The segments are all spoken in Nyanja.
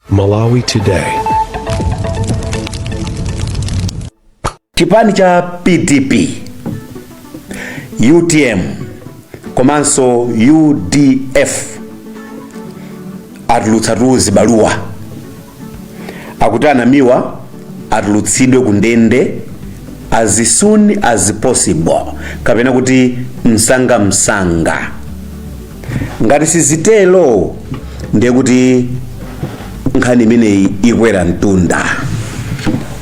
Malawi Today. Chipani cha PDP, UTM, komanso UDF atulutsa baluwa akuti Anamiwa atulutsidwe kundende as soon as possible, kapena kuti msanga. Ngati sizitelo ndiye kuti nkhani imeneyi ikwera mtunda.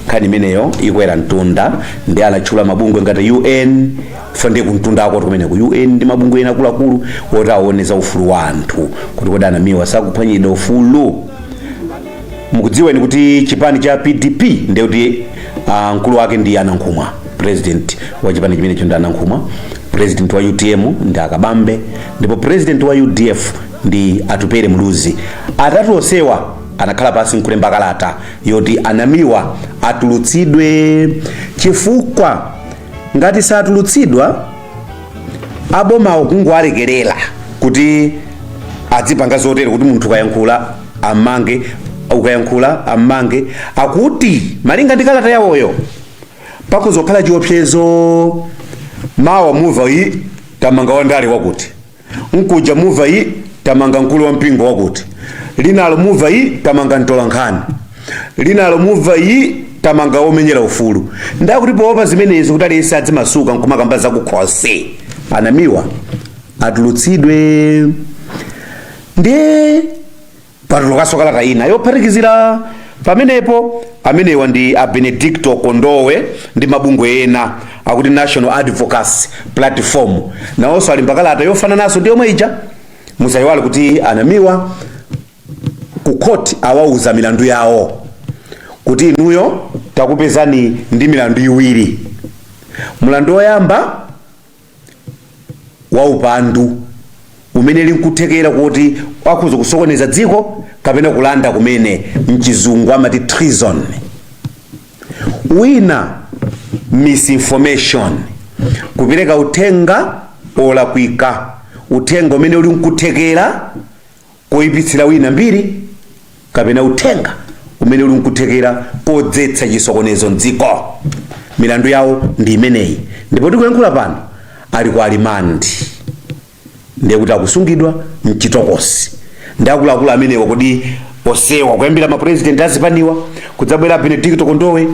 Nkhani imeneyo ikwera mtunda ndi anatchula mabungwe ngati UN fonde kumtunda ako kumene ku UN ndi mabungwe ena akuluakulu woti aoneza ufulu wa anthu kuti kodi Anamiwa sakuphwanyidwa ufulu. Mukudziweni kuti chipani cha PDP ndiye kuti mkulu wake ndi Anankhumwa, president wa chipani chimene ndi Anankhumwa, president wa UTM ndi Akabambe, ndipo president wa UDF ndi Atupere Muluzi. Atatu osewa anakhala pasi nkulemba kalata yoti Anamiwa atulutsidwe, chifukwa ngati satulutsidwa abomawo kungwalekerera kuti adzipanga zotere kuti munthu ukayankhula amange, akuti malinga ndi kalata yawoyo pakuzokhala chiopsezo. Mawa muva iyi tamanga wandale wakuti, nkuja muva iyi tamanga mkulu wa mpingo wakuti, linalo muva iyi tamanga mtolankhani, linalo muva iyi tamanga omenyera ufulu. Ndakuti poopa zimenezo kuti aliyese adzimasuka nkumakamba zakukhose. Anamiwa atulutsidwe ndi patulukaso kalata ina yophatikizira pamenepo. Amenewa ndi Benedicto Kondowe ndi mabungwe ena akuti National Advocacy Platform, nawonso ali mbakalata yofananaso ndi yomwe ija. Musayiwale kuti Anamiwa ku court awauza milandu yawo kuti inuyo takupezani ndi milandu iwiri. Mulandu woyamba wa upandu umene linkuthekera kuti akhoza kusokoneza dziko kapena kulanda kumene mchizungu amati treason. Wina misinformation, kupereka uthenga olakwika, uthenga umene uli nkuthekera koyipitsira wina mbiri, kapena uthenga umene uli nkuthekera podzetsa chisokonezo mdziko. Milandu yawo ndi imeneyi, ndipo tikuyankhula pano ali ku alimandi, ndiye kuti akusungidwa mchitokosi. Ndi akuluakulu amenewa kodi osewa kuyambira mapresident azipaniwa kudzabwera Benedicto Kondowe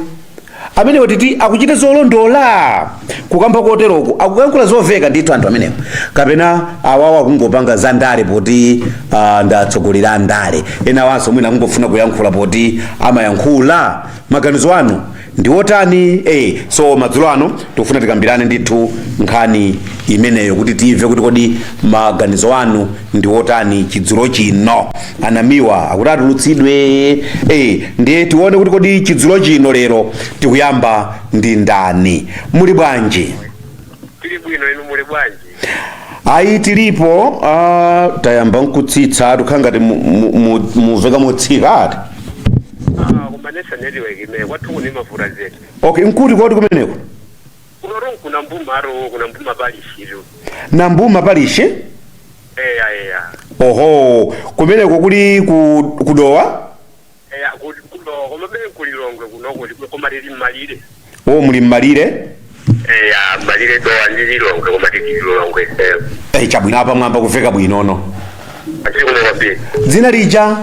amenewa titi akuchita zolondola kukamba koteroko, akuyankhula zoveka ndithu anthu amenewa, kapena awawa kungopanga za ndale poti ndatsogolera ndale. Ena wanso mwina kungofuna kuyankhula poti amayankhula. Maganizo anu ndi otani? So madzulo ano tikufuna tikambirane ndithu nkhani imeneyo kuti timve kuti kodi maganizo anu ndi otani chidzulo chino. Anamiwa akuti atulutsidwe, ndiye tione kuti kodi chidzulo chino lero tikuyamba ndi ndani. Muli bwanji? Tili bwino, inu muli bwanji? Ayi tilipo. Tayamba nkutsitsa tukhangati muveka motsika ati. Kumanesa network ime kwathu ni mavura zetu. Okay, nkuti kodi kumeneko? Kuna mbuma palishiru. Na mbuma palishi? Oho, kumeneko kuli kudowa? Kudowa, kumabene kulilongwe kuno kumaliri mmalire. Oh, muli mmalire? Mmalire dowa ndililongwe kumaliri lilongwe. Chabwino apa mwamba kuveka bwinono. Ati kuno wapi? Dzina lija?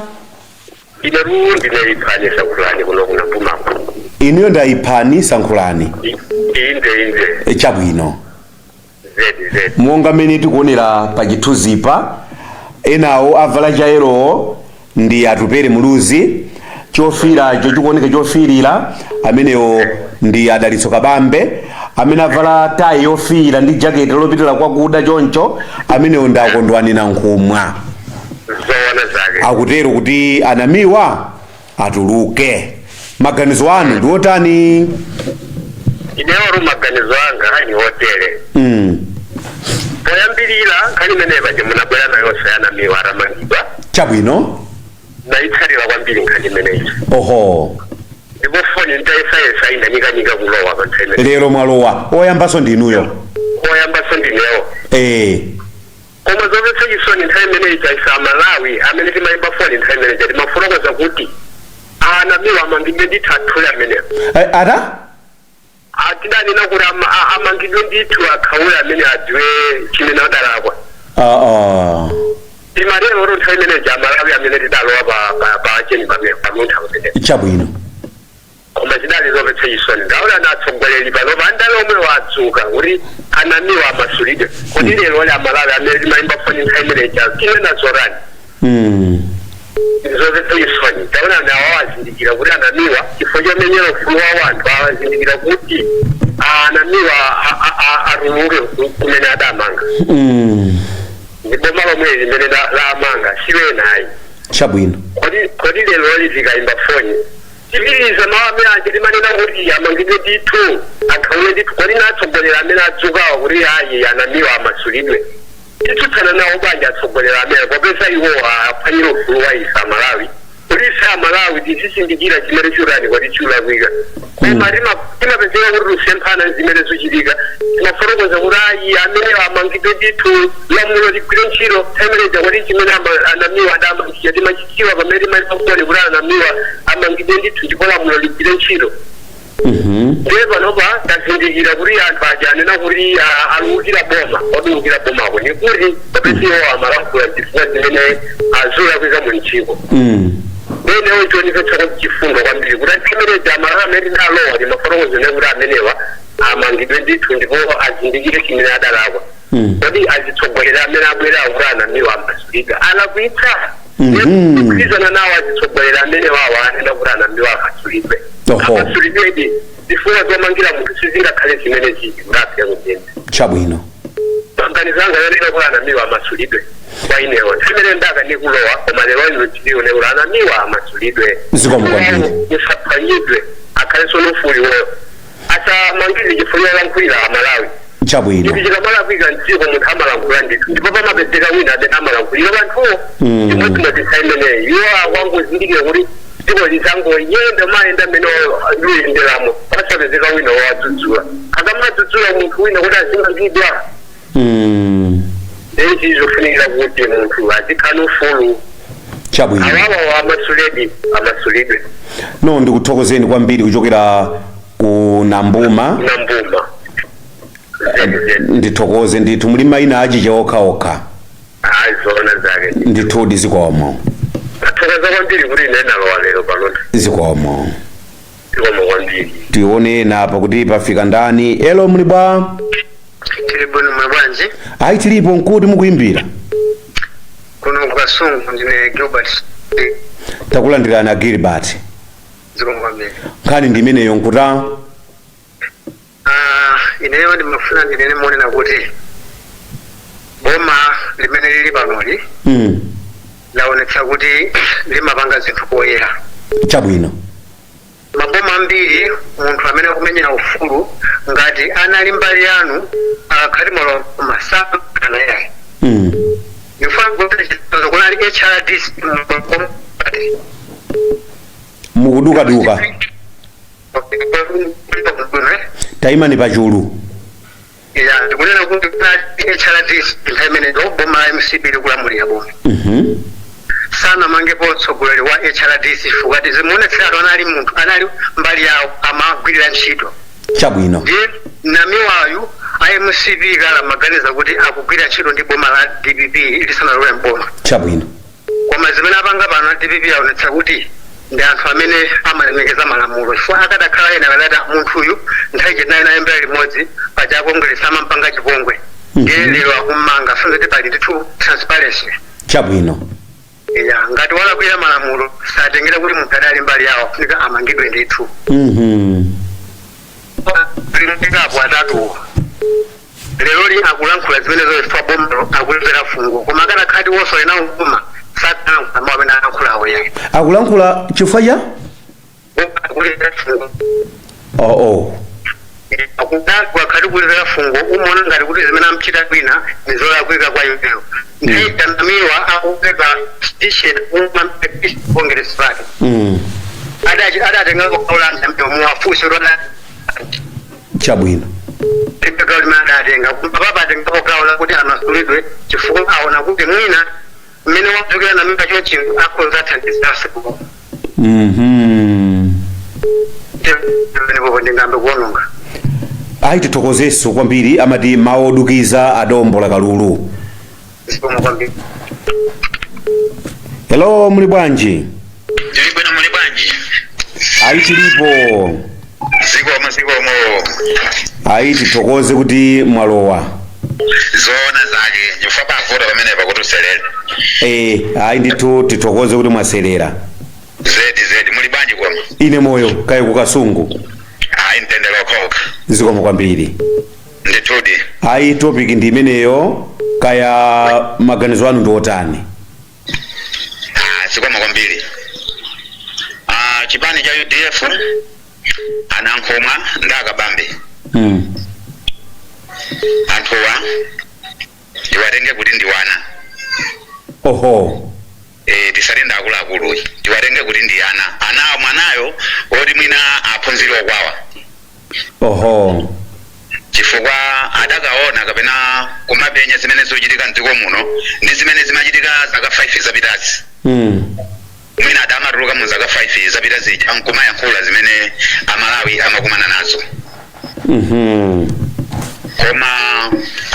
Ine rundi ne ipani sankhulani kuno kuna mbumako. Inuyo nda ipani sankhulani? Inde. Chabwino. Zedi. Monga mene tikuonera pa chithunzipa, enawo avala jaero ndi Atupere Muluzi, chofiracho chikuoneka chofirira amenewo ndi Adalitso Kabambe, amene avala tayi yofira ndi jaketi lopitira kwakuda choncho amenewo ndi Akondwani Nankhumwa. Akutero kuti Anamiwa atuluke. Maganizo anu ndi otani? Inewo maganizo anga hani hotere. Poyambirira kali meneba je munabwera nayo Anamiwa aramangidwa. Chabwino. Na itsalira kwambiri nkali meneyi. Oho. Ndipo foni ntayisa ina nyika kulowa pantene. Lero mwalowa. Oyambaso ndinuyo. Oyambaso ndinewo. Koma zove sisoni nthawi imeneyi chaisa Malawi amene timayimba foni nthawi imeneyi mafuloko zakuti anamiwa amangidwe nditatu amene ata atidani nakuri amangidwe nditu akawula amene adziwe chimene adalakwa imari oro nthawi imene jamalawi amene tidalowa pa cheni pamuntha amene chabwino koma chidali zomvetsa chisoni ndaona natsogoleri pano pandalo omwe wadzuka kuti anamiwa amasulidwe kuti lero ali amalawi amene timayimba foni nthawi imene chimene nazorani zomvetsa chisoni ndaona nawo azindikira kuti anamiwa chifo chomenyera ufulu wa wanthu awazindikira kuti anamiwa aruluke kumene adamanga ndipo malo mwezi limene la amanga siwe nayi chabwino kodi lero lizikayimba foni tibiriza mawame anje limanena kuti amangidwe ndithu akhawule ndithu kodi natsogolera amene adzukawo kuti ayi anamiwa amasulidwe titsutsana nawo banja atsogolera amene popeza iwo aphwanyira ufulu wa isa Malawi kuti isa Malawi tizisindikira chimene churani kwati chulakwika koma timapezeka kuti lusemphana zimene zochitika timafotokoza kuti ayi amene amangidwe ndithu lamulo ligwire ntchito temereja kuti chimene anamiwa adamangidwa timachikiwa pamene timaifakoni kuti anamiwa amangidwe ndithu ndipo lamulo ligwire ntchito ndiye panopa tazindikira kuti anthu aja anena kuti aluukira boma odulukira bomako ni kuti papesiwo amalankhula zifuna zimene azulakwika mu mchiko nenewo chionetsetsa kuti chifundo kwambiri kuti atimereja amalawi amene ndalowa timafotokoza kuti amenewa amangidwe ndithu ndipo azindikire chimene adalakwa kodi azitsogolera amene abwerawo kuti anamiwa amasulidwe alakwitsa kuphirizana nawo azitsogolera amene wawo anena kuti anamiwa amasulidwe amasulidwedi zifuna zomangira munthu sizingakhale zimene zili kuti kugenda chabwino maganizanga yonena kuti anamiwa amasulidwe kwa inewo simene ndaka ndikulowa koma lero lino tilione kuti anamiwa amasulidwe zikomo kwambiri musaphwanyidwe akhaleso nofuliwoyo asamangize chifuniro lankhulira amalawi chabwino kuti chikamalakwika mdziko munthu amalankhula ndithu ndipo pamapezeka wina amene amalankhulira panthuwo imodzi mwadisa imeneyi iwo akwangozindikira kuti dziko lizangoyenda mayenda mmene liyenderamo pasapezeka wina wadzudzula akamadzudzula munthu wina kuti azimangidwa ichi zofunikira kuti munthu azikhala ufulu chabwino awawa amasulidwe no ndikuthokozeni kwambiri kuchokera ku Nambuma ndithokoze ndithu muli mayina achiche okhaokha zona zake ndithudi zikomo athokoza kwambiri kuti ine nalowa lero palona zikomo kwambiri tione napa kuti pafika ndani elo muli bwa tilipo ni mwanji ayi tilipo nkuti mukuimbira kuno kukasungu ndine Gilbert takulandirana Gilbert zikomo kwambiri nkhani ndi imeneyo nkuta ineyo ndimafuna ndinene monena kuti boma limene lili panoli laonetsa kuti limapanga zinthu poyera chabwino maboma ambiri munthu amene akumenyera ufulu ngati anali mbali yanu akhali malo masaka kana yayi nifuna kuti kunali HRDC mukudukaduka taima ni pachulu ya ndikunena kuti HRDC imene boma la MCP likulamulira boma sana mangepo tsogoleri wa HRDC fukati zimuonetsera anali munthu anali mbali yawo amagwirira ntchito chabwino ndiye namiwayu MCP kala maganiza kuti akugwirira ntchito ndi boma la DPP lisanalowe mboma chabwino koma zimene apanga pano DPP yaonetsa kuti ndi anthu amene amalemekeza malamulo chifukwa akadakhala ena kalata munthu uyu nthawi chinayi naye mbali limodzi paja akongolesa amampanga chipongwe ndiye lero akummanga funze kuti pali ndithu transparency chabwino ya ngati walakwira malamulo satengera kuti munthu adali mbali yawo afunika amangidwe ndithu limikapo atatu lero li akulankhula zimene zoyifwa bomo akulipera fungo koma akadakhati wonso ena ukuma satankhula mawu amene alankhulawo yayi akulankhula chifukwa cha akulipera fungo akulankhula khati kulipera fungo umona ngati kuti zimene amchita kwina nizolakwika kwa imeyo namiwa akupeka station Congress party adatenga kuulanda muwafuso rona chabwino tipeka limana atenga baba atenga kukaula kuti amasulidwe chifukwa aona kuti mwina mmene wadzukira namiwa chochi akonza thandizase ndipo ndingambe kuononga ayi tithokozeso kwambiri amati mawodukiza adombola kalulu. zikomo kwambiri. Hello, muli bwanji? Tili bwino, muli bwanji? Ayi tilipo. Zikomo. Ayi tithokoze kuti mwalowa. Zona zake chifukwa pavuta pamene pakutuselera. Ayi ndithu tithokoze kuti mwaselera. Zedi muli bwanji koma? Ine moyo kayi kukasungu. Ayi ntendera okhoka. Zikomo kwambiri. Ndithudi. Ayi topic ndi imeneyo kaya maganizo anu ndi otani? Zikomo kwambiri. Chipani cha UDF anankhoma ndakabambe. Anthuwa ndiwatenge kuti ndiwana. Oho. Tisalenda akuluakulu tiwatenge kuti ndi ana mwanayo oti mwina aphunzire okwawa. Oho. Chifukwa adakaona kapena kumapenya zimene zochitika mdziko muno ndi zimene zimachitika zaka 5 zapitazi. Mwina adamatuluka mu zaka 5 zapita zija nkumayankhula zimene amalawi amakumana nazo. Koma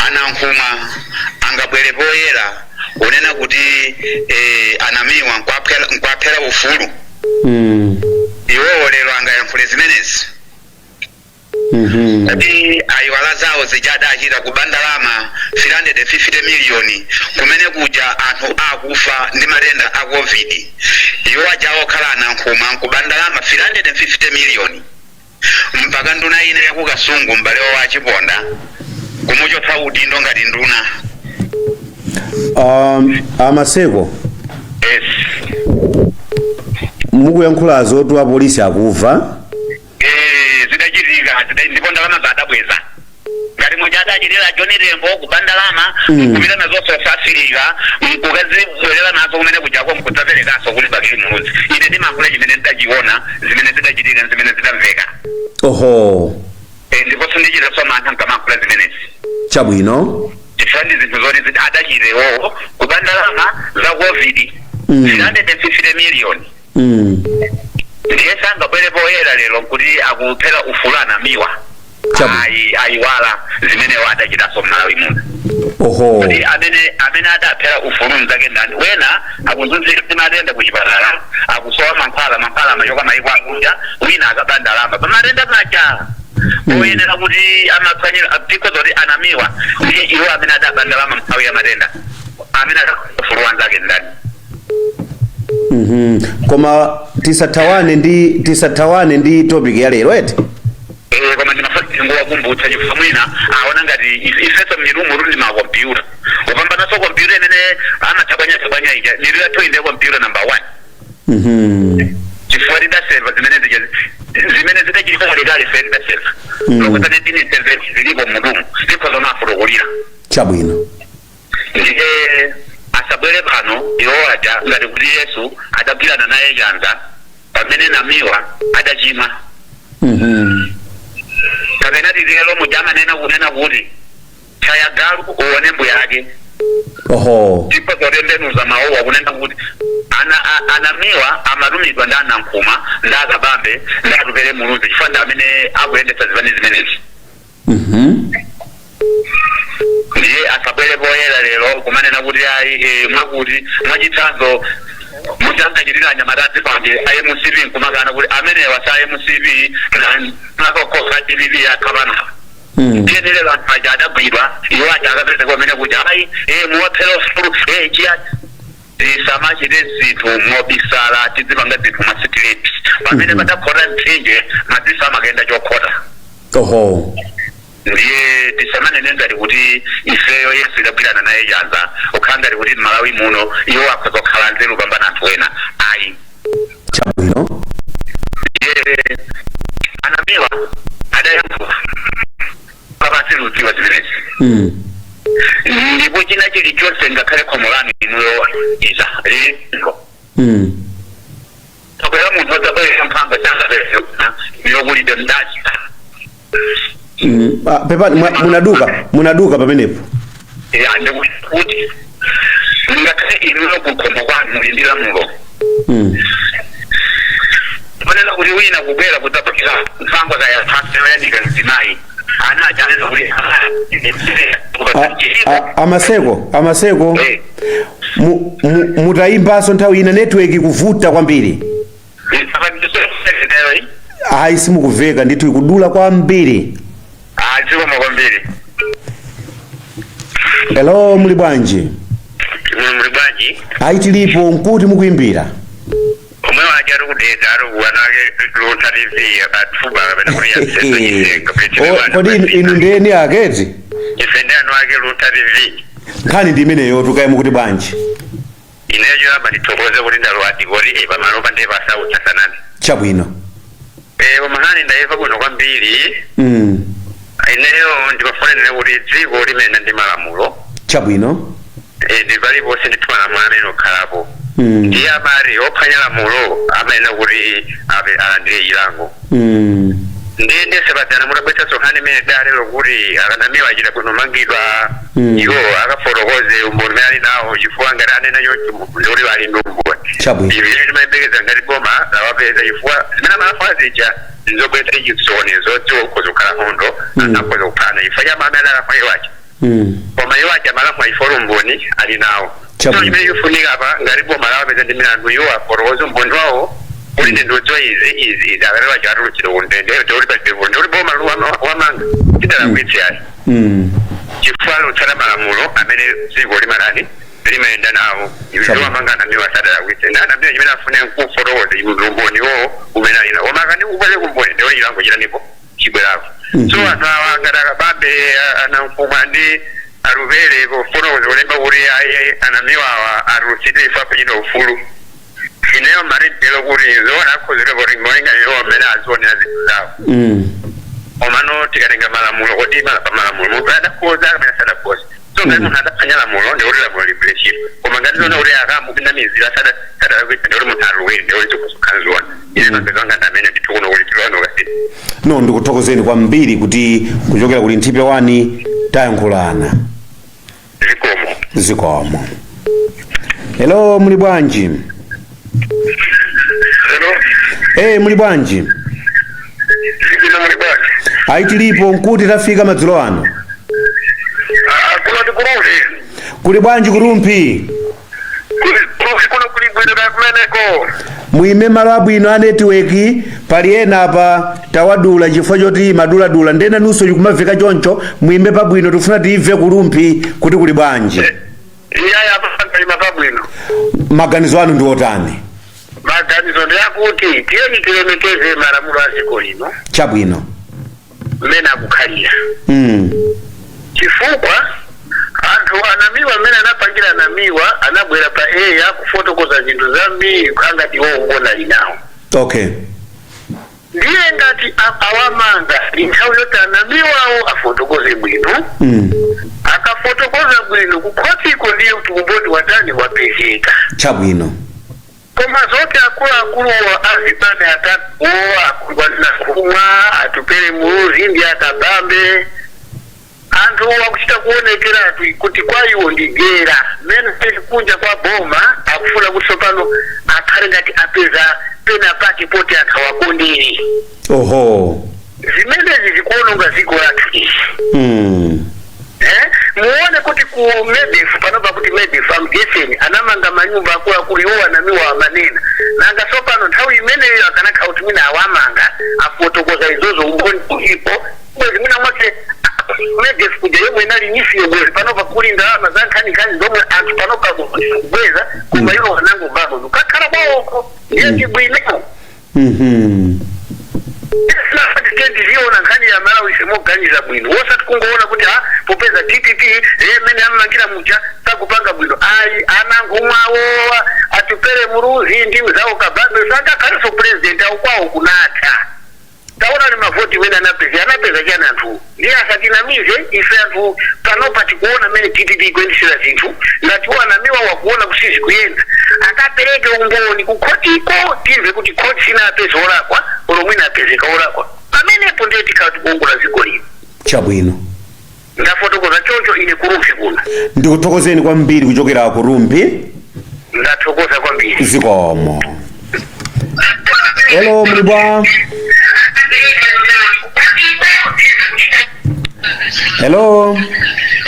anankhuma angabwere poyera unena kuti anamiwa nkwaphera ufulu. Iwo lero angayankhule zimenezi. Kuti ayiwala zawo zijadachita kubandalama 350 miliyoni kumene kuja anthu akufa ndi matenda a COVID. Iwo ajawo khala anankhuma nkubandalama 350 miliyoni. Mpaka nduna ine yakukasungu m'bale wa Chiponda kumuchotsa udindo ngati nduna. Amaseko. Yes. Mukuyankhulazo tu apolisi akuva. Zidachitika ndipo ndalama zadabweza. Ngati mujadachitira John Rembo kubandalama kupita nazo sosafirika mukazibwerera nazo kumene kujako mukutsaperekaso kuli bakili muzi. Ine ndimankhula chimene ndidachiona zimene zidachitika zimene zidamveka. Oho. Ndipo sindichita somantha nkamankhula zimenezi. Chabwino. Chifandi zinthu zoti adachitewo kubandalama za COVID 350 miliyoni. Ndiye sangabwere poyera lero kuti akuphera ufulana miwa. Ayiwala zimene wadachitaso Malawi muno. Oho. Kuti amene adaphera ufulu mzake ndani wena akuzunzika matenda kuchipatala akusowa mankhwala amachoka mayiko akunja wina akabandalama pamatenda pacha. Oyenera kuti amaphwanyira because zoti anamiwa ndi iwo amene adabandalama nthawi ya matenda amene ufulu wanzake ndani. Koma tisathawane ndi topic ya lero eti. Koma ndimafuna kuwakumbutsa chifukwa mwina aona ngati ifeso mirumu ndi makompyuta. Kupambana so kompyuta imene amathabwanya ija miru yathu inde kompyuta number 1. Chifukwa tidaseva zimene zidachitika lekale fe tidaseva. Lokuti ndini serve zilipo mudumu ndipo zona afurokulira. Chabwino. Ndiye asabwere pano iwo aja ngati kuti Yesu adagwirana naye chanza pamene namiwa adachima. Kapena tizilelo mujama kunena kuti chaya galu uone mbuya yake. Oho. Ndipo zotembenuza mawu kunena kuti anamiwa amalumidwa ndi anankhuma ndi akabambe ndi atupere mulungu chifukwa amene akuyendetsa zimenezi. Ndiye asabwere poyera lero kumanena kuti ayi mwakuti mwachitsanzo muchangachitira nyamatazi panje IMCB nkumakana kuti amene wasa IMCB nakokoka DBB yakabana. Ndiye lero anthu aja adagwidwa iwo aja akapeza kumene kuti ayi muwaphera ufulu chiya tisamachite zinthu mobisala tizipanga zinthu masitileti pamene padakhota mtsinje madzisa amakenda chokhota. Oho. Ndiye tisamanene ngati kuti ifeyo Yesu idagwirana naye chanza ukhala ngati kuti Malawi muno iwo akuzokhala nzeru kupambana anthu ena ayi. Chabwino. Ndiye anamiwa adayankhula papasiludziwa zimenezi. Ndipo china chilichonse ngakhale khomolani inuyo iza kapera munthu adzabwera mphanga changapeona ilokulide mdachi. Pepa munaduka pamenepo. Ndikuti ngakhale inuyo kukhombo kwanu mulindira mulo. anaweza kuliwina kubwela kutapokeza mfango za ya fashion ya kanzinai ana anaweza amaseko mutaimbaso nthawi ina network kuvuta kwambiri ayi simukuveka ndithu ikudula kwambiri zikoma kwambiri. Hello muli bwanji? Muli bwanji? Ayi tilipo nkuti mukuimbira omwe wajari kudeta arukuwanake Luta TV abatuba kapena kuriya kodi inu ndeni aketi ifendano ake Luta TV nkhani ndi imeneyo tukaye mukuti bwanji ineyo aba nditokoze kuti ndalwati kodi pamalo pande pasauta sanani chabwino omahani ndaiva kuno kwambiri ineyo ndimafonera kuti dziko limene ndi malamulo chabwino ndipali ponse nditwana mwamene okhalapo ndiye amati ophwanya lamulo amene kuti alandire ilango ndiye ndesepatana mutabwetsa sonkhani imene dalero kuti akanamiwa achita bwino mangidwa iwo akafotokoze umboni umene ali nawo chifukwa ngati anena choncho ndikuti ali ndi umboni ivi timayembekeza ngati boma lawapeza chifukwa zimene amafa zija nzobwetsa chisokonezo zokhoza kukhala nkhondo anakhoza kuphana chifukwa cha mamene alafa iwacha koma iwacha amalafu aifolo umboni ali nawo so chimene chikufunika apa ngati boma lawapeza ndi milandu iwo afotokoze umboni wawo uli ndi ndodzo izi akalewa chatuluchira kundende teuli padevo ndikuti boma wamanga tidalakwitsi ayi chifukwa lutsata malamulo amene dziko limalani limayenda nawo iwo amanga anamiwa sadalakwitsi ndi anamiwa chimene afune kufotokoza umboni wo umene ali nawo koma akani ubwere kumboni ndikuti chilango chitanipo chibwerako so anthu awa ngati akabambe anamfuma ndi aruvere kufotokoza kulemba kuti anamiwa awa atulutsidwe ifa pachita ufulu ineyo maridelo kuti zona akhuzire kuti ngolinga iwo amene azionera zinthu zawo omano tikatenga malamulo kuti malamulo munthu adakhoza amene sadakhoza so ngati munthu adaphwanya lamulo ndikuti lamulo ligwire ntchito koma ngati zona kuti akamupinda mizira sadalakwitsa ndikuti munthu aluwere ndikuti zikuzokhala zona ine mapeza anga ndi amene ndithu kuno kuti tiloanoka sini no ndikuthokozeni kwambiri kuti kuchokera kuti nthipe wani tayankhulana zikomo. Hello muli bwanji? Hello muli bwanji? muli bwanji? Ayi tilipo nkuti tafika madzulo ano kuna tikurumpi kuli bwanji kurumpi kuna kuli bwino kakumeneko muime malo abwino a network pali ena apa tawadula chifukwa choti maduladula ndena nunso likumaveka choncho muime pabwino tifuna timve kurumpi kuti kuli bwanji iyaya apanga pabwino maganizo anu ndi otani maganizo ndi akuti tiyeni tilemekeze malamulo a dziko lino chabwino mmene akukhalira chifukwa anthu anamiwa mmene anapangira anamiwa anabwera pa eya kufotokoza zinthu zambiri angati iwo umbona linawo okay ndiye ngati awamanga nthawi yoti anamiwawo afotokoze bwino akafotokoza bwino kukhotiko ndiye kuti umboni watani wapezeka chabwino koma zote akuluakuluwo azibane atatu akulwana kumwa atupere muzi ndi akabambe anthu wakuchita kuonekera kuti kwa iwo ndigera mmene kunja kwa boma akufuna kuti pano akhale ngati apeza pena pake poti akhawakondere oho zimenezi zikuononga dziko lathu izi muone kuti ku Medefu panopa kuti Medefu amgeseni anamanga manyumba akuluakulu iwo anamiwa amanena nanga sopano nthawi imeneyo akanakha kuti mwina awamanga afotokoza izozo umboni kulipo bwezi mwina mwake Medefu kuja yomwe inali nisiyo bwezi panopa kuli ndalama za nkhani zomwe anthu panopa kubweza koma iwo wanango babo nukakhala kwawoko ndiye chibwineko ndiziona nkhani ya Malawi semoganiza bwino wosati kungoona kuti popeza TPP mene ammangira muja sakupanga bwino ayi anangomwawo atupere muruzi ndi zawo kabambe sakakhaliso president aukwawo kunatha taona ni mavoti wena anapeza chani anthu ndiye asatinamize ife anthu panopa tikuona mene TPP kuyendesera zinthu ngatiwo anamiwa wakuona kusizi kuyenda akapereke umboni kukhotiko timve kuti khoti sina apeza olakwa olomwina apezeka olakwa pamenepo ndiyo tikati kuongola dziko lino chabwino ndafotokoza choncho ine kurumpi kuno ndikuthokozeni kwambiri kuchokera kurumpi ndathokoza kwambiri zikomo Hello mlibwa. Hello.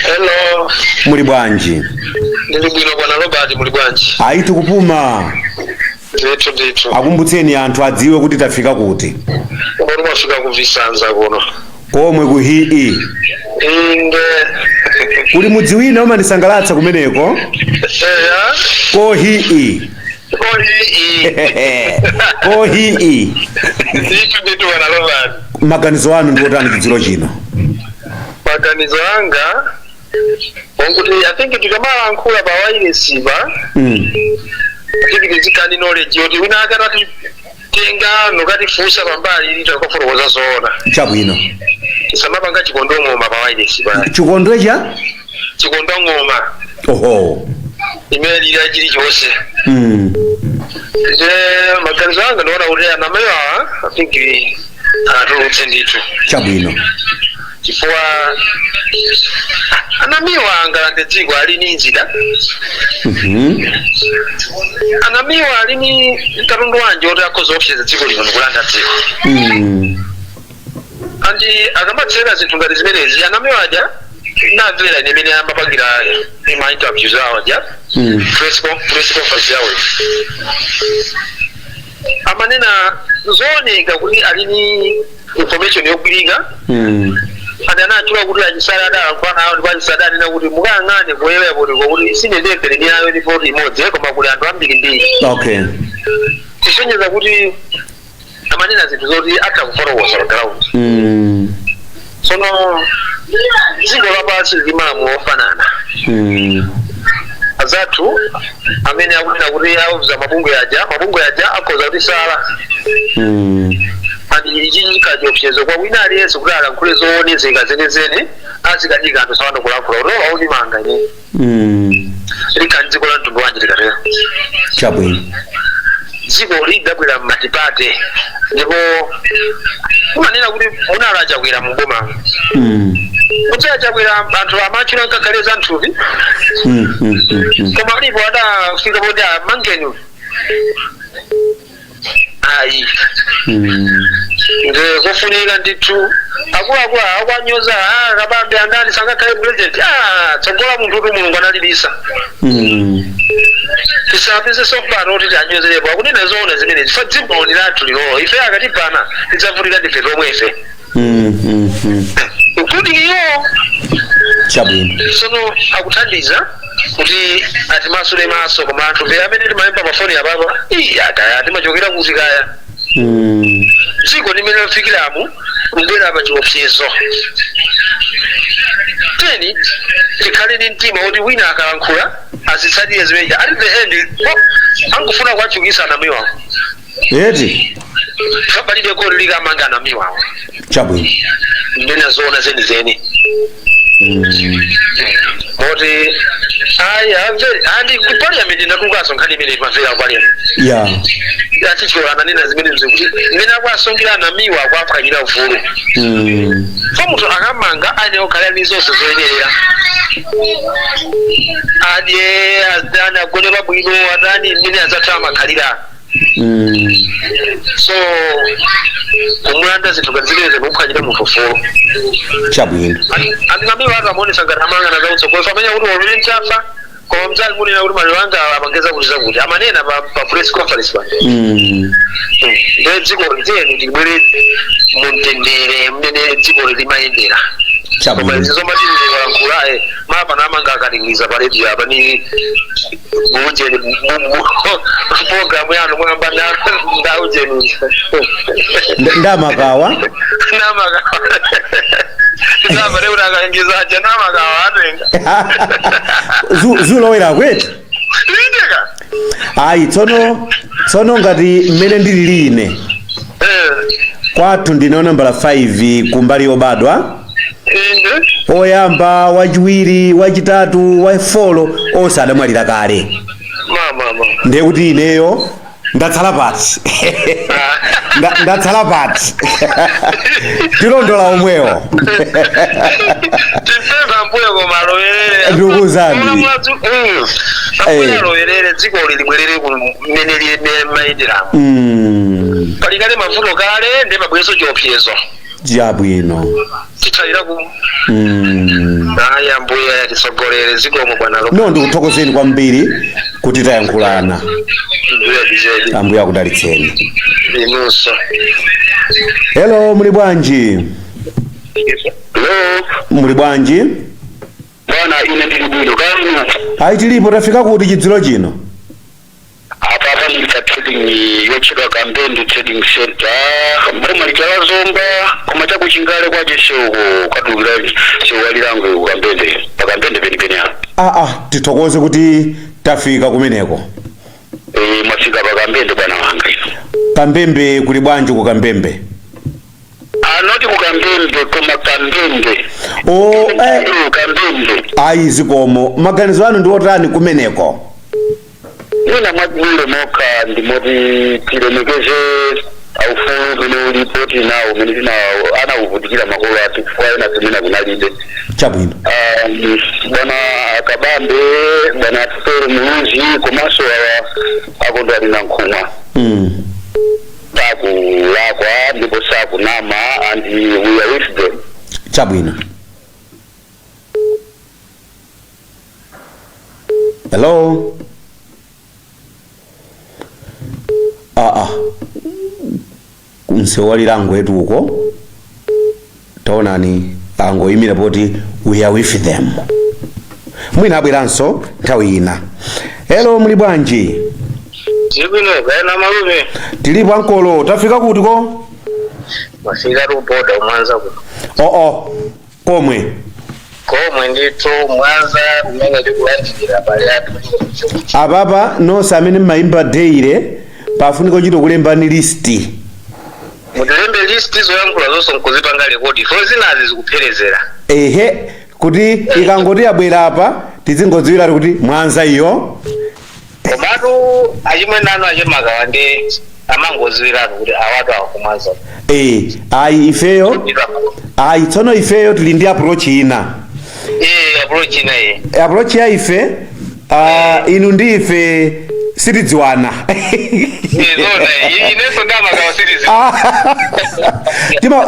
Hello. Mulibwanji. Ndili bwino bwana Robert mulibwanji. Aitu kupuma. Ndithu. Akumbutseni anthu adziwe kuti tafika kuti. Ngoni mafika kuvisanza kuno. Komwe ku hii. Inde. Kuli mudziwina umanisangalatsa kumeneko? Ya. Ko hii. Ko hii. Ndithu bwana Robert. Maganizo anu ndi otani chidziro chino? Maganizo anga onguti I think tikamala nkhula pa wireless ba. Tikizikani knowledge yoti wina akati tenga nokati fusa pambali ili takoforoza zoona. Chabwino. Samapanga chikondo ngoma pa wireless ba. Chikondo cha? Chikondo ngoma. Oho. Imeli ya jiri chose. Maganizo anga naona uri anamayo I think atulutse ndithu. Chabwino. Chifukwa anamiwa anga ndedziko ali ni nzida. Anamiwa ali ni katundu wanje oti akoza options dziko lino kulanda dziko. Andi akamatsera zinthu ngati zimenezi anamiwa aja namvera imene amapangira ima interviews awo aja. Press conference yawo. Amanena zooneka kuti ali ni information yokwiringa. Adana chula kuti ajisala da kwana awo ndikwanisa na kuti mukangane kuyewe kuti sine ndepere ni ayo ndipo imodzi koma kuti anthu ambiri ndi. Okay. Kusonyeza kuti amanena zinthu zoti atakuforowoza pa ground. Sono dziko lapansi limamu ofanana. Azatu amene akunena kuti auza mabungu yaja akoza kuti sala. Andi ichinyika chopsezo kwa wina aliyense kulala nkule zoonezeka zenezene azikadika anthu sawano kulakula ro auni manga ine. Likanziko la mtundu wanje likatero. Chabwino. Dziko lidabwera matipate ndipo kumanena kuti munala achakwera muboma. Kuti achakwera anthu amachula nkakaleza nthupi. Koma alipo adafika poti mangeni. Ayi. Nge kufunika ndithu akulu akwanyoza kabambe andani sangakale president tsogola munthu kuti mulungu analibisa. Tisapeze sopano kuti tanyozerepo akunena zoona zimene fa dziko lathu lilo ife akatipana tidzavutika ndife tomwe ife. Kuti iyo Chabwino. sono akuthandiza kuti atimasule maso koma anthu ve amene timayimba mafoni apapa akaya timachokera kuti kaya. Dziko limene lafikiramu kubwera pa chiopsezo. Teni tikhale ni mtima kuti wina akalankhula azitsatire zimene at the end angufuna kwachukisa anamiwawo. Eti. Fabalibe ko likamanga anamiwawo. Chabwino. Ndena zoona zenizeni. Moti andi ku parliament ndatungaso nkhani imene imafera parliament. Yeah. Atichora nanena zimene kuti imene akwasongira anamiwa akwapakira ufulu. Fa munthu akamanga ane okhala ni zonse zoyenera. Adye azana agone babwino adani imene azatha amakhalira. So kumulanda zinthu ngazileze nokukhanyira munthu ufulu. Chabwino. Andinamiwa akamonesa ngati amanga nazautsa kwa famenya kuti oluli nchafa kwa mzali munena kuti mali wanga amangeza kuti amanena pa press conference pa. Ndio dziko liteni tibwere mumtendere mmene dziko limayendera. Koma izo matini kwankula mapa namanga akatingiza pa radio apa ni buje program yanu mwamba ndauje ni ndamakawa ndama leo nakaingiza jana makawa atenga zulowera kwetu ndika ayi tsono ngati mmene ndili ine kwathu ndine nambala 5 kumbali obadwa. Oyamba wachiwiri wachitatu wafolo onse adamwalira kale. Mama. Ndiye kuti ineyo ndatsala pati ndatsala pati tilondola omwewo tipeza mbuye komalowerere ndikuzani lowerere dziko libwerere kumene limayenderamu palikale mavuto kale ndi mabwezo chiopsezo chabwino titsaliraku ayi ambuye atisogolere zikomo bwana no ndikuthokozeni kwambiri kuti tayankhulana ambuye akudalitseni inunso. hello muli bwanji muli bwanji bwana ine ndili bwino kanu ayi tilipo tafika kuti chidziro chino apapa ndika trading yochedwa Kambende Trading Center mboma lichala zomba koma chakuchingale kwache shoko kadukira shewalirango Kambende pakambende penipeni apa tithokoze kuti tafika kumeneko mwafika pakambende bwana wanga Kambembe kuli bwanji ku Kambembe anoti ku Kambembe koma Kambende Kambende ayi zikomo maganizo anu ndi otani kumeneko nina mwajule moka ndimoti tilemekeze aufunu vile ulipoti nao menizina ana uvutikila makolo ati kufuaena semina kunalide chabwino bwana Kabambe bwana Atufere Muluzi komaso akondo alina nkumwa taku lakwa ndipo saku nama and we are with them chabwino hello msewalirango etu uko taonani angoyimira poti we are with them mwina abweranso nthawi ina hello muli bwanji zibwino gaena malume tilipo ankolo tafika kuti ko mafika ruboda Mwanza kuno komwe ndithu Mwanza umene ndikulandikira pale atu apapa nonse amene mmayimba deire pafunika chito kulembani listi mutilembe listi zoyankhula zonse nkuzipanga rekodi fo zinazi zikupherezera kuti ikangoti abwera apa tizingodziwira kuti Mwanza iyo komatu achimwene anu achemakawa ndi amangoziwiratu kuti awatu awakumwanza ayi ifeyo tsono ifeyo tili ndi approach ina approach ya ife inu ndi ife sitidziwana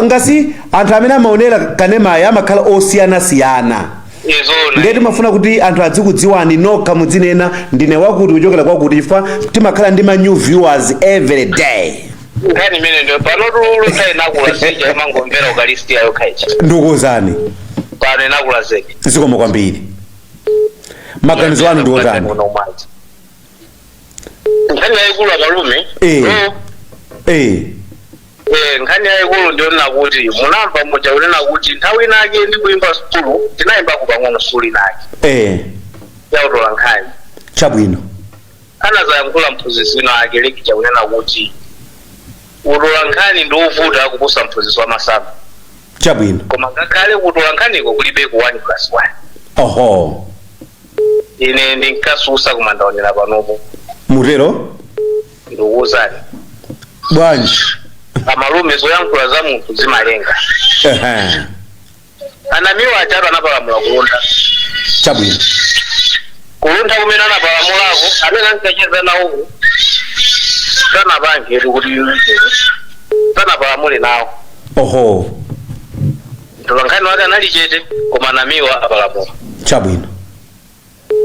ngasi anthu amene amaonera kanemayo amakhala osiyana-siyana ndeti mafuna kuti anthu adzikudziwani nokha mudzinena ndine wakuti kuchokera kwakuti chifukwa timakhala ndi ma new viewers every day nkhani imene ndio panotu inakula sija imangomvera ukalisti yayo khaicha ndikuwuzani pano inakula zedi zikomo kwambiri maganizo anu ndi otani nkhani yayikulu akalume nkhani yayikulu ndionena kuti munamva mmoja unena kuti nthawi inake ndi kuimba sukulu tinayimba kupang'ono sukulu inake yautola nkhani chabwino anazayankhula mphunzitsi wina ake lekija unena kuti utola nkhani ndi uvuta kuposa mphunzitsi wa masamu chabwino koma ngakhale kutola nkhaniko kulibe ku 1+1 ine ndinkasusa kumandaonera panopo mutero ndikuwuzani bwanji amalume zoyankhula za munthu zimalenga anamiwa achatu anapalamula kulunda chabwino kulunda kumene anapalamulako amene ankacheza nawo sanapange kuti sanapalamule nawo ntolankhani wake anali chete koma anamiwa apalamula chabwino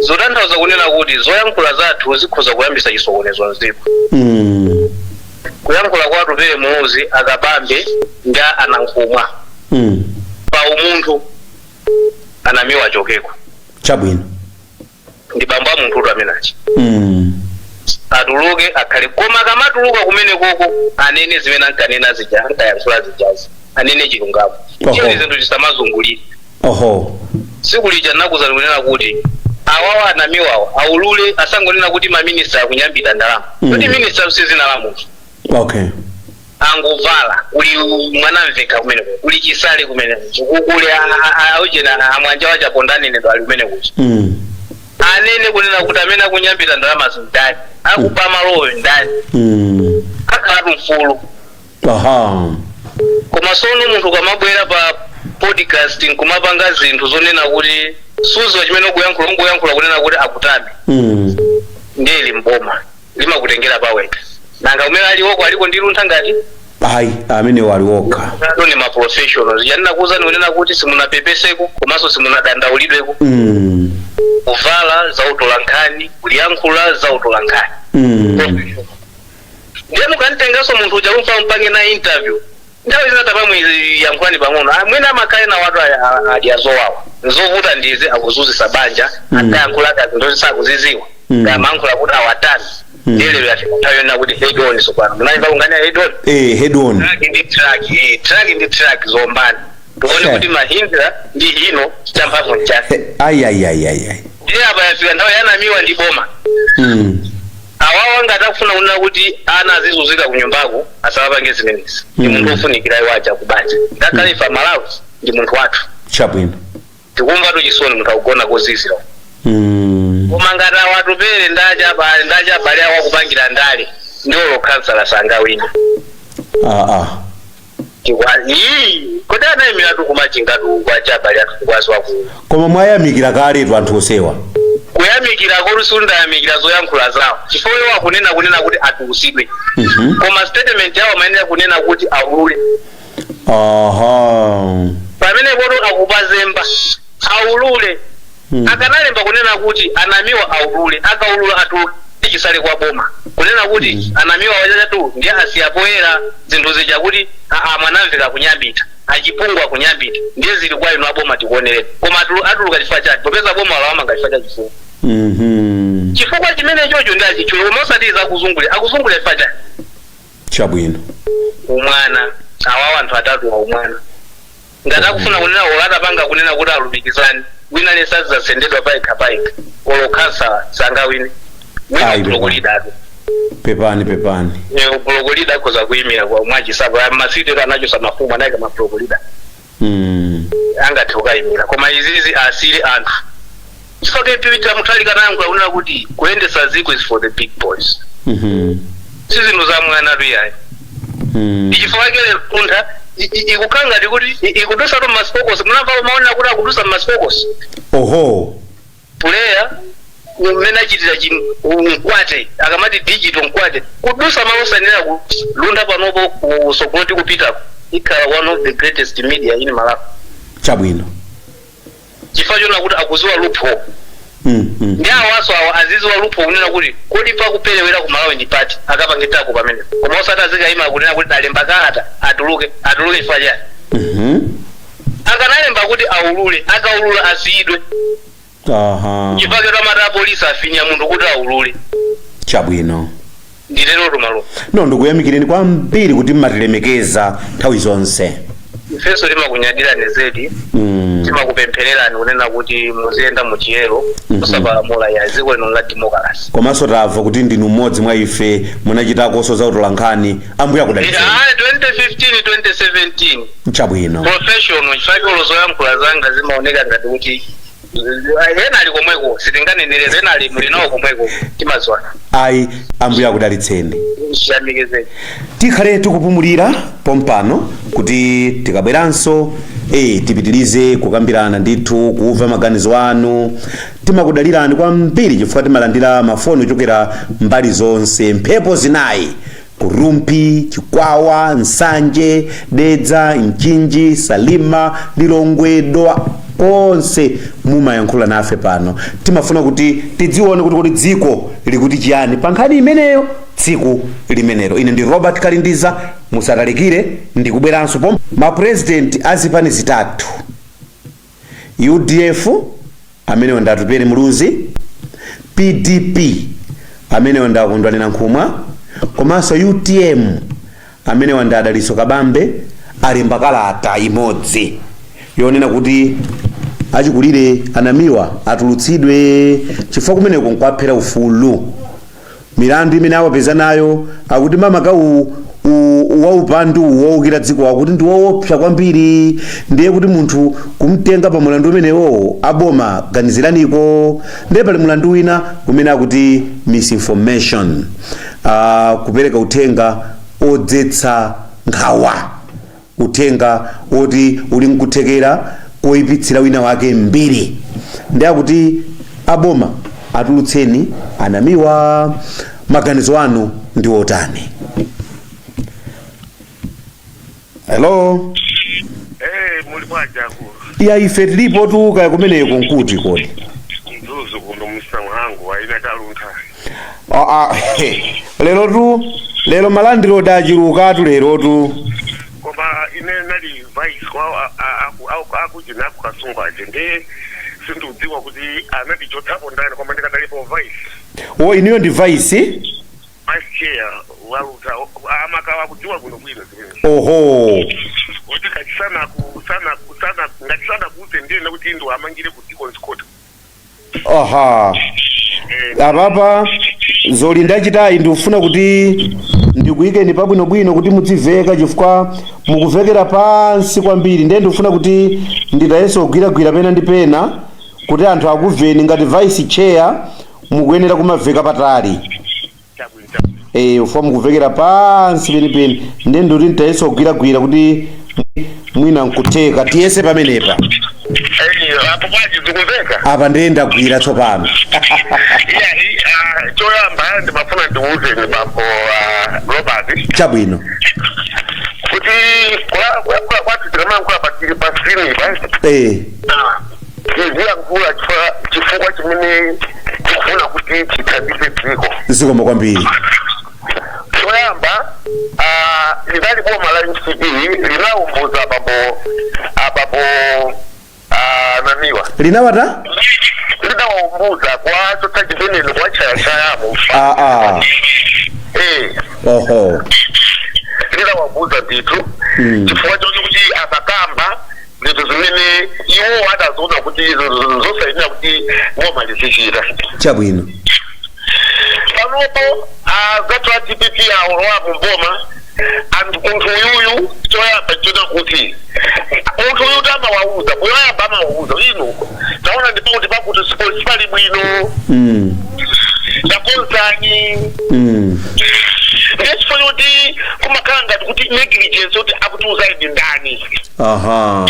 zotanthauza kunena kuti zoyankhula zathu zikhoza kuyambisa chisokonezo mzimu kuyankhula kwa Atufere Muluzi Akabambe nga anankumwa pa umunthu anamiwa achokeko chabwino ndi bamba munthu amenachi atuluke akhale koma kamatuluka kumene koko anene zimene ankanena zija ankayankhula zijazi anene chilungamo chili zinthu chisamazungulire siku lija nakuzani kunena kuti awawa anamiwawo aulule asangonena kuti maminista akunyambita ndalama kuti minista usizina la munthu angovala uli mwanamveka kumene uli chisale kumene kuli aujena amwanja wacha pondanene ndo ali kumene kuchi anene kunena kuti amene akunyambita ndalama ndani akupa maloyo ndani akhala mfulu koma sono munthu kamabwera pa podcasting kumapanga zinthu zonena kuti suzo chimene ukuyankhula kunena kuti akutame ndili mboma limakutengera paweka nanga umene aliwoko aliko ndiluntha ngati ayi amene waliwoka ni ma professionals yanina kuza nionena kuti simunapepeseko komanso simunadandaulidweko kuvala za utolankhani kuliyankhula za utolankhani ndiye mukanitengaso munthu uja kumfa mpange na interview ndawo zinata pamwe yankhulani pang'ono mwene amakale na watu adiazowawa nzovuta ndize akuzuzisa banja akayankhulaka zinthu zisakuziziwa ngamankhula kuti awatani ndilelo yafikutayona kuti head on sopano munayimba kungania head on head on track ndi track zombani tuone kuti mahindra ndi hino champhamvu chake ai ndiye apa yafika ndawo yanamiwa ndi boma awawa ngatakufuna kunena kuti ana azizuzika kunyumbako asawapange zimenezi ndi munthu ofunikira iwaja kubanja ngakhale ifa Malawi ndi munthu wathu chabwino tikumva tuchisoni munthu akugona kozizira koma ngati awatupere ndaja abale awo akupangira ndale ndiolo kansala sangawina kodi anayimira tukumachingatu kwacha abale atukukwazi waku koma mwayamikira kaletu anthu osewa kuyamikira kolusundayamikira zoyankhula zawo chifukwa iwo akunena kuti atukusidwe koma statement yawo amayenera kunena kuti aulule pamene poto akupazemba aulule akanalemba kunena kuti anamiwa aulule akaulula atuluke chisale kwa boma kunena kuti anamiwa wajatu ndiye asiyapoera zinthu zija kuti mwanamveka kunyambita achipungwa kunyambita ndiye zili kwa inu aboma tikuonerera koma atuluka chifukwa chake popeza boma lawama ngachifukwa cha chifukwa chifukwa chimene chocho ndi achichulu koma osatiza akuzungulira chifukwa chake chabwino umwana awawa anthu atatu wa umwana ngati akufuna kunena olatapanga kunena kuti alumikizani wina lesazi sendedwa paika olo kansa sangawine wina upulogolidatu pepani upulogolida koza kuimira kwa mwachisapo masitero anachosa mafumu anayika mapulogolida angati ukayimira koma izizi asili anthu chifukwa kepita muthalika nangu akunena kuti kuyendesa ziko is for the big boys sizinthu za mwana tuyayi ichifukwa kele kuntha ikukanga kuti ikudusa to maspokosi munamva umaonera kuti akudusa maspokosi player umene achitira mkwate akamati digital mkwate kudusa malosanira kulunda panopo kusogoti kupitako ikhala one of the greatest media in Malawi chabwino chifukwa chona kuti akuziwa loophole ndi awaso awo aziziwa loophole kunena kuti kodi pakuperewera ku Malawi ndi pati akapangitako pamene koma osati azikayima kunena kuti alemba kalata atuluke chifukwa chake akanalemba kuti aulule akaulula asiyidwe chifukwa amata polisi afinya munthu kuti aulule chabwino ndilero Malo no ndikuyamikireni kwambiri kuti mmatilemekeza nthawi zonse ifenso timakunyadirani zedi timakupemphererani kunena kuti muziyenda muchiyero kusapalamula ya ziko lino la democracy komanso tamva kuti ndinu mmodzi mwa ife munachitakonso za utolankhani ambuya kudalitsa 2015 2017 chabwino professional chifukwa zoyankhula zanga zimaoneka ngati kuti ena ali komweko sitinganenereza ena ali mulinawo komweko timazwana ayi ambuya kudalitseni chiyamikezeni tikhale tikupumulira pompano kuti tikabweranso tipitilize kukambirana ndithu kuva maganizo anu timakudalirani kwambiri chifukwa timalandira mafoni ochokera mbali zonse mphepo zinayi Kurumpi, Chikwawa, Nsanje, Dedza, Mchinji, Salima, Lilongwe, Doa onse mumayankhula nafe pano timafuna kuti tidzione kuti dziko likuti chiyani pankhani imeneyo tsiku limenelo. Ine ndi Robert Kalindiza, musatalikire ndikubweranso pomwe ma president azipani zitatu UDF amene ndatupere Muluzi, PDP amene ndakondwanira Nkhumwa, komanso UTM amene wandadaliso Kabambe alemba kalata imodzi yonena kuti achikulire anamiwa atulutsidwe chifukwa kumeneko nkwaphera ufulu milandu imene awapeza nayo akuti mamaka waupandu wowukira dziko wako kuti ndi woopsa kwambiri, ndiye kuti munthu kumtenga pa mulandu umenewo aboma ganiziraniko. Ndiye pali mulandu wina kumene akuti misinformation, kupereka uthenga odzetsa nkhawa, uthenga oti uli nkuthekera koyipitsira wina wake mbiri. Ndiye akuti aboma atulutseni anamiwa. Maganizo anu ndi otani? Hello. Muli bwaja akulu. Ya ife tilipo tu kaya kumeneko nkuti kodi. Nduzu kuno msango wangu aina taluntha. Lero malandiro dachiruka tu lero tu. Koma ine nali vice kwa akujina kukasunga nde sindudziwa kuti anati chotapo ndani koma ndikadalipo vice. Iniyo ndi vice? Vice chair waluta amakawa kudziwa kuno bwino zimene. Oho. Kuti kachisana ngatisana kuti ndiye kuti ndo amangire kuti konskota. Aha. Apapa zoli ndachitayi ndikufuna kuti ndikuyikeni pabwinobwino kuti mudziveka chifukwa mukuvekera pansi kwambiri. Ndiye ndikufuna kuti nditayeso kugwiragwira pena ndi pena kuti anthu akuveni ngati vice chair mukuyenera kumaveka patali. Ufuna mukuvekera pansi penipeni. Ndiye ndikuti nditayeso kugwiragwira kuti mwina nkutheka tiyese pamenepa. Apo paji zikuveka. Apa ndiye ndagwira tsopano. Choyamba ndimafuna ndiuze ni bambo Robert. Chabwino. Kuti kwa tiramangwa batiri pasini ba. Kizia nkula chifukwa chimene kufuna kuti chithabise dziko. Zikomo kwambiri. Choyamba lidali kwa mala NCB linaumbuza babo namiwa. Linawata? Linaumbuza kwa chotachibene kwa chaya mu. Oho. Linaumbuza nditu. Chifukwa kuti abakamba ndizo zimene iwo adazoona kuti zosaina kuti ngoma lizishira. Chabwino. Panopo zatu ATPP aolowa mboma munthu yuyu choyamba chona kuti munthu uyu tama wauza poyamba amauza ino taona ndipo kuti pakuti sipali bwino yakonzani ndechifo kuti kumakhala ngati kuti negligence kuti akutiuza idi ndani. Aha.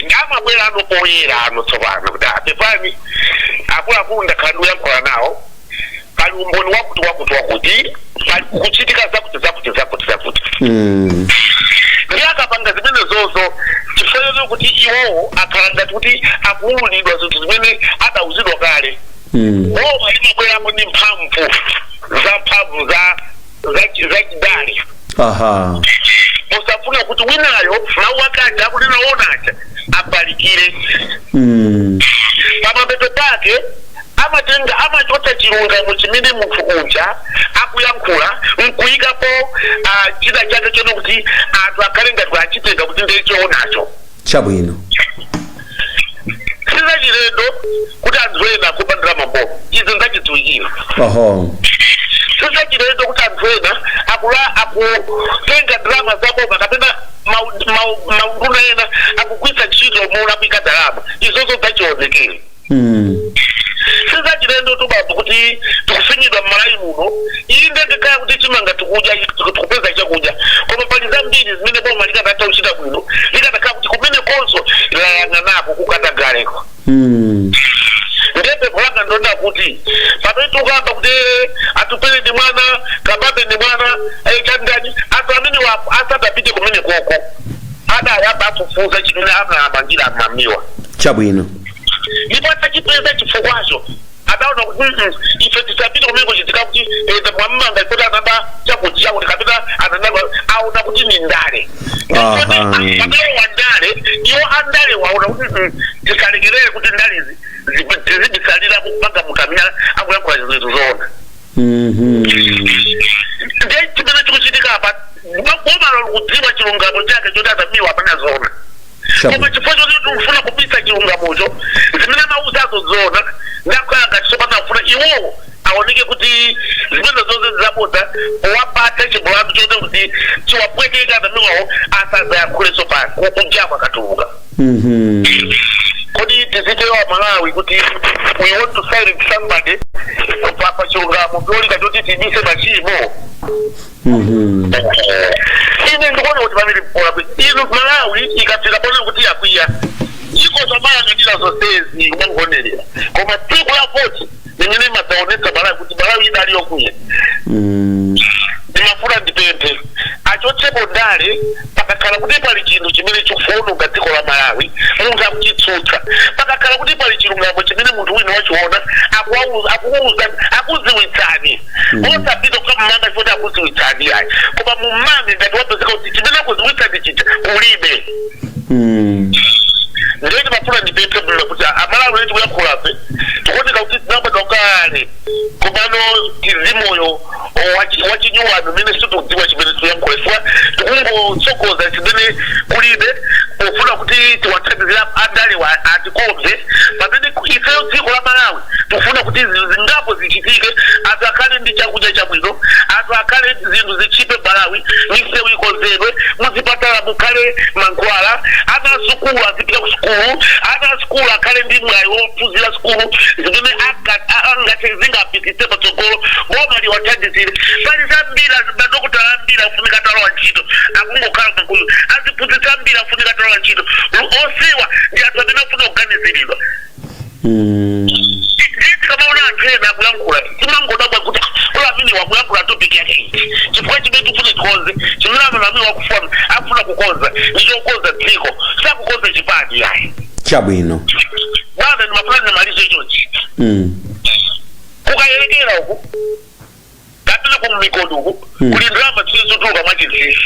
Ngamabwera ano poyera ano tsopano kuti apepani akuluakulu ndakhala ndiyankhula nawo pali umboni wakuti pali kuchitika zakuti. Ndiye akapanga zimene zozo chifukwa kuti iwowo akhala ngati kuti akuwululidwa zinthu zimene adauzidwa kale. Woma limabweramo ndi mphamvu za chidali. Aha. Usafuna kuti winayo mawu akati akunena onacha abalikire. Pamapeto pake amatenga amachota chilungamo chimene munthu uja akuyankhula nkuyikapo chida chake chona kuti anthu akhale ngati achitenga kuti ndiye chionacho. Chabwino. Siza chilendo kuti anthu ena akupandira mabomu izi ndachidziwikira. Oho. Siza chilendo kuti anthu ena akutenga drama zaboma kapena maunduna ena akugwisa ntchito mola kuika drama izozo zachionekere. Siza chilendo tubambo kuti tikufinyidwa mmalayi muno iyi ndekaya kuti chimanga tikudya tikupeza chakudya koma pali zambiri zimene boma likatata uchita bwino likatakhala kuti kumene konso layang'anako kukatagaleko. Ndepe kulanga ndonda kuti pamene tukamba kuti atupele ndi mwana kababe ndi mwana chandani anthu amene wapo asadapite kumene koko adayamba afufuza chimene amamangira amamiwa. Chabwino. Ndipo atachipeza chifukwacho adaona kuti ife tisapite kumene kuchitika kuti mwamanga kuti anaba chakudya kuti kapita ananaba aona kuti ni ndale. Pamene wandale iwo andale waona kuti tisalekerere kuti ndalizi zibisalira kupanga mukamira akuyankhula zinthu zoona. Ndiye chimene chikuchitika apa boma likudziwa chilungamo chake choti atamiwa apana zoona. Koma chifukwa choti tikufuna kupisa chilungamocho zimene mauzazo zoona ndakhala ngati sopano afuna iwowo aoneke kuti zimene zonse zabodza owapata chimulandu chote kuti chiwapwe Kodi tizitewa Malawi kuti we want to silence somebody papa chungamo byoli katoti tibise machimo. Ine ndikuona kuti pamene pola ino Malawi ikafika pone kuti yakwiya. Iko zamaya ngajira zosezi ngongonelera. Koma tiku ya voti ningine mataoneka Malawi kuti Malawi idali yokuya. Ndimafuna ndipempe achotseko ndale pakakhala kuti pali chinthu chimene chifuna ngadziko la Malawi munthu akuchitsutsa pakakhala kuti pali chilungamo chimene munthu wina wachiona akuziwitsani osapita kukamumanga choti akuziwitsani ayi koma mummange ngati wapezeka kuti chimene akuziwitsani chija kulibe. Ndeti mafuna ndipempe bwino kuti Amalawi letu kuyakhulape tikuoneka kuti tinabata kale komano tizimoyo wachinyuwano mene situkudziwa chimene tuyankhuleswa tikungotsogoza chimene kulibe pofuna kuti tiwathandizira adale atikonze pamene ifeyo dziko la Malawi tikufuna kuti zingapo zichitike anthu akhale ndi chakudya chabwino anthu akhale zinthu zichipe Malawi misewu ikonzedwe muzipatala mukhale mankhwala ana sukulu azipita ku sukulu ana sukulu akhale ndi mwayi wophunzira sukulu zimene angati zingapititse patsogolo boma liwathandizire pali zambiri madokotala ambiri afunika atalowa ntchito akungokhala makulu aziphunzitsa ambiri afunika atalowa ntchito osiwa ndi anthu amene afuna kuganiziridwa. Kamaona athena kuyankhula timangodabwa kuti olamini wakuyankhula topic yake chifukwa chimene tifune tikonze chimene amanami wakufuna afuna kukonza ndichokonza dziko sakukonza chipani yayi chabwino bwana ndimafuna ndimalize ichochi kukayerekera uku kapena kumikondo uku kuli ndrama zilizotuka mwachinzisi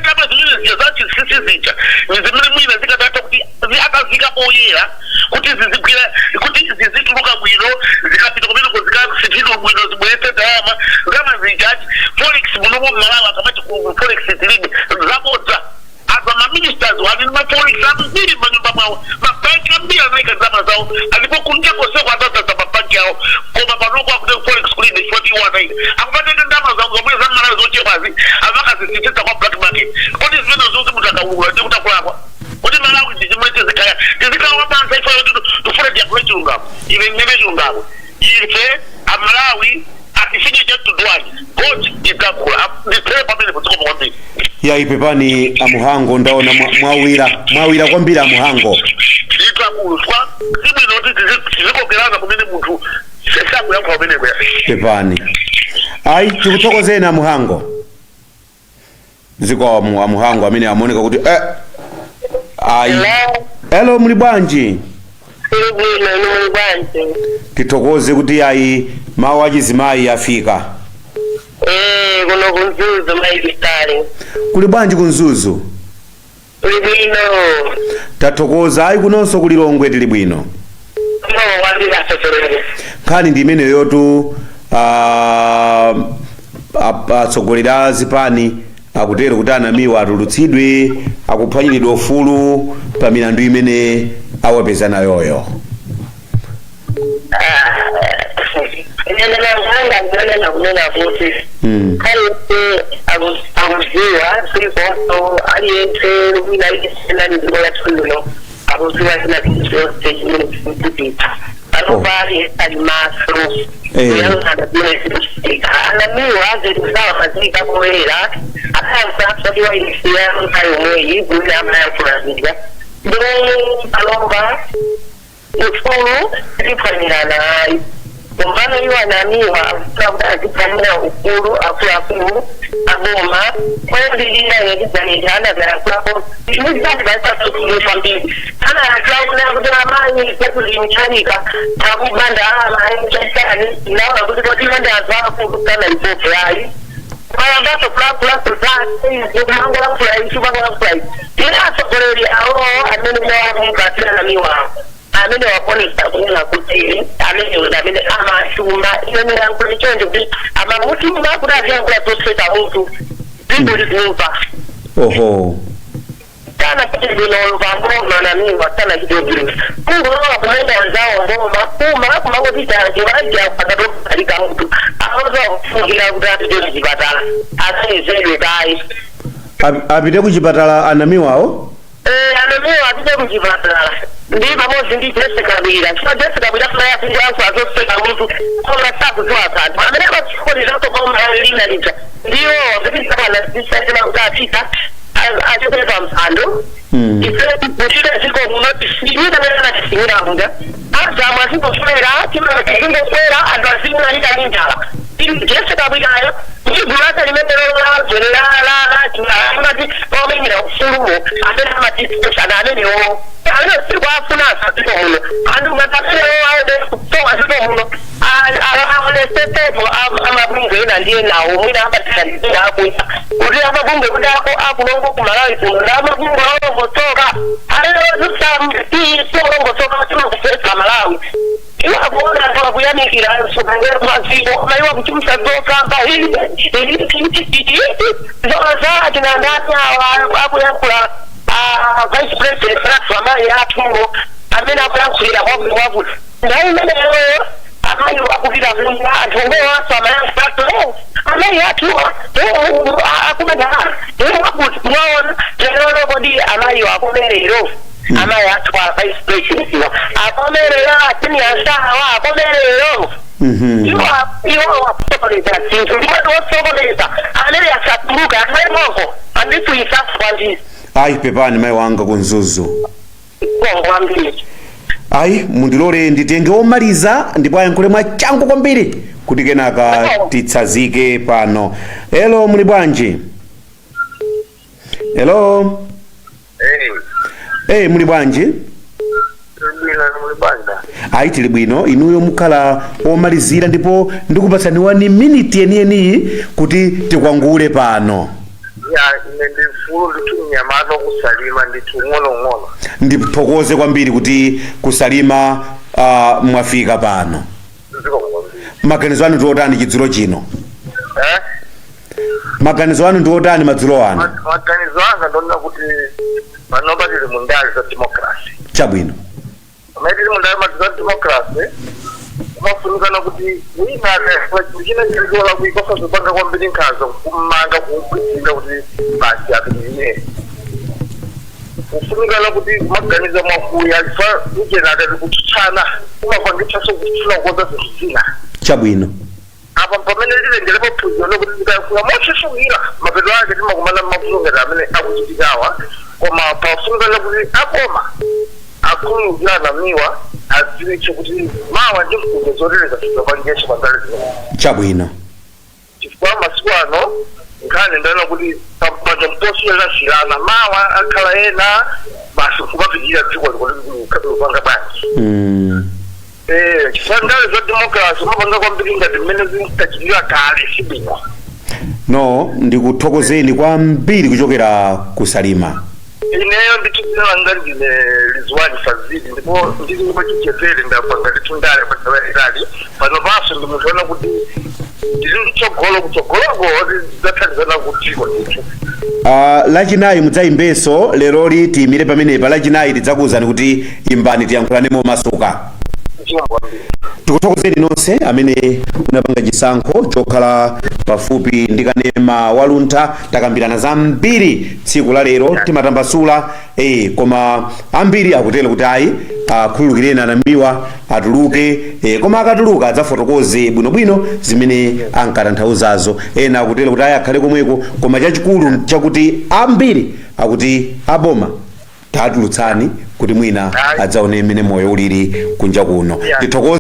ndrama zimene zija zachinzisi zija nizimene mwina zikatata kuti akazika poyera kuti zizigwira kuti zizituluka bwino zikapita kumene zikasithidwa bwino zibweretse ndrama zijaji forex munomo Malawi akamati forex tilibe zabodza aba maministers wali ma-forex ambiri manyumba mwawo mabanki ambiri anaika ndrama zawo alipokunja koseko atata za mabanki yawo koma panopo akuti forex kulibe chifoti wanayi akupatete ndrama zawo zomwe za Malawi zochepazi avakazisitisa kwa black market kodi zimene zozi munthu akaulula ndi kutakulakwa kuti Malawi ndizimwe tizikala wabanza ifayo tufuna tiyakule chilungamo ive ngene chilungamo ife Amalawi atifike chatudwani goti ikakula ndiphele pamene kutsiko kwambiri yayi pepani amuhango ndaona mwawira kwambiri amuhango itakuluswa zibwino kuti tizikokerana kumene munthu sakuyankha kumene kweya pepani ayi tikuthokozeni amuhango ziko amuhango amene amaoneka kuti ayi hello muli bwanji tithokoze kuti ayi mawu achizimayi afika kuno kunzuzu maikistari kuli bwanji kunzuzu kuli bwino tathokoza ayi kunonso kuli Longwe tili bwino nkhani ndi imeneyo yotu atsogolera zipani akutero kuti anamiwa atulutsidwe akuphwanyiridwa ufulu pa milandu imene awapeza nayoyo. Nenda kunena kuti kale akuziwa silipo aliyense wina ikisena ndiko yathulo akuziwa zina zinto zimene zikupita alobali alimaso yana anamiwa zilizawa mazika kuwera akansa sodiwa ilisia mtayo mweyi kuna amaya kurazika ndo alomba ufulu zipanyirana Kumbana yu anamiwa kutazipamina ukuru akulu agoma kwa ndilina yedizanijana za kwa mwizani basa tukulisha mbili kana aklauna kudramanyi kulimchanika takubanda maenchasani inaona kutikotibanda azwaa kukutana ipope hai kwa ambato kula kuzasi kumango la kula ishubango la kula ina sokoreli ao ameni mwa mkatina namiwa amene waponisa kunena kuti amene amashuma imene yankuli chonje ama mutu makudavyankula toseta mutu zimbo lizimupa oho kana kuti linoolupa ngoma namiwa sana kidogiri kungolowa kumenda wanzao ngoma kumango titanje wajja pakatokalika mutu aoza kufungira kuti atijoli zipatala azanizedwe kai apite kuchipatala anamiwawo anamiwa apite kuchipatala ndi pamodzi ndi Jessica Bwira chifukwa Jessica Bwira fulaya kuti anthu azoseka munthu koma sakudziwa kanthu amene amachikonezanso koma lina lija ndiwo zipizakana zisatena kuti apita achipeza mphando ife kuchita ziko muno tisimira mena tisimira munga azamwe azingoswera azingoswera anthu azingonanika ninjala Jessica Bwirayo igulasa limene lolazo amati omenyera ufulumo amene amatipesana amenewo amene siku afunasa ziko muno anthu ngataperewo aode kutoka ziko muno aonesetepo amabunge ena ndiye nawo mwina amatitandizira akuita kuti amabunge kuti akulongo kumalawi kuno na amabunge olongosoka alozusaisolongosoka timakufesa malawi iwa kuona kwa kuyamikira sokangera maziko maiwa kuchumsa zokamba hili zoza atinandanya akuyakula vice president amai atumo amene akuyankulira wabu nayi mene yoyo amai akuvira kunya atongo waso amai atuwa akumena wakuti kumaona jenolo kodi amai wakumerero amai atwa vice president akomerero atini asawa akomerero iwo wakusokoleza sintu ndimati wosokoleza amene yasatuluka amai moko andituyisafu kwanjisi ayi pepani mai wanga kunzuzu kongwambiri ayi mundilole nditenge omaliza ndipo ayankhule mwachangu kwambiri kuti kenaka titsazike pano. Hello muli bwanji? Hello muli bwanji? Ayi tili bwino. Inuyo mukhala omalizira ndipo ndikupatsani 1 minute yeniyeni kuti tikwangule pano. Ndithokoze kwambiri kuti kusalima mwafika pano. Maganizo anu ndiotani chidzulo chino? Maganizo anu ndiotani madzulo ano? Maganizo anga ndona kuti pano patili mundali za democracy. Chabwino. Maitili mundali za democracy. Mafunukana kuti wina kuchina chirizola kuikosa zopanga kwambiri nkhazo kumanga kumpwisinga kuti basi apinine. Kufunukana kuti maganizo mwakuya ifa ujena adati kutuchana kumapangitsaso kutuna kukoza zizina. Chabwino. Apa pamene lilengelepo phunziro kuti ndikayakula mochesukira mapeto ake timakumana mafulungeta amene akuchitikawa koma pafunukana kuti akoma akhululukira anamiwa adziwitse kuti mawa ndi mfundo zotereza tizopangesha pazale zino. Chabwino. Chifukwa masiku ano nkhani ndana kuti pamoja mposi yazasirana mawa akhala ena basi kumapitirira dziko likupanga bwanji. Chifukwa ndale za democracy mapanga kwambiri ngati mmene zintachitira kale sibwino. No, ndikuthokozeni kwambiri kuchokera kusalima. Ineyo ndituzina langa ndine Rizwani Fazili ndipo ndili muchichepere ndapanga nditundale padala itali pano paso ndimutona kuti ndili nditsogolo kutsogoloko zathandizana kutiko ndithu. Lachinayi mudzayimbeso leroli tiyimire pamenepa lachinayi tidzakuwuzani kuti imbani tiyankhulanemo masuka. Tikuthokozeni nonse amene munapanga chisankho chokhala pafupi ndi kanema waluntha takambirana zambiri tsiku la lero timatambasula koma ambiri akutero kuti ayi akhululukireni anamiwa atuluke koma akatuluka adzafotokoze bwinobwino zimene ankatanthauzazo. Ena akutero kuti ayi akhale komweko koma chachikulu chakuti ambiri akuti aboma tatulutsani kuti mwina adzaone mmene moyo uliri kunja kuno. Tithokoze.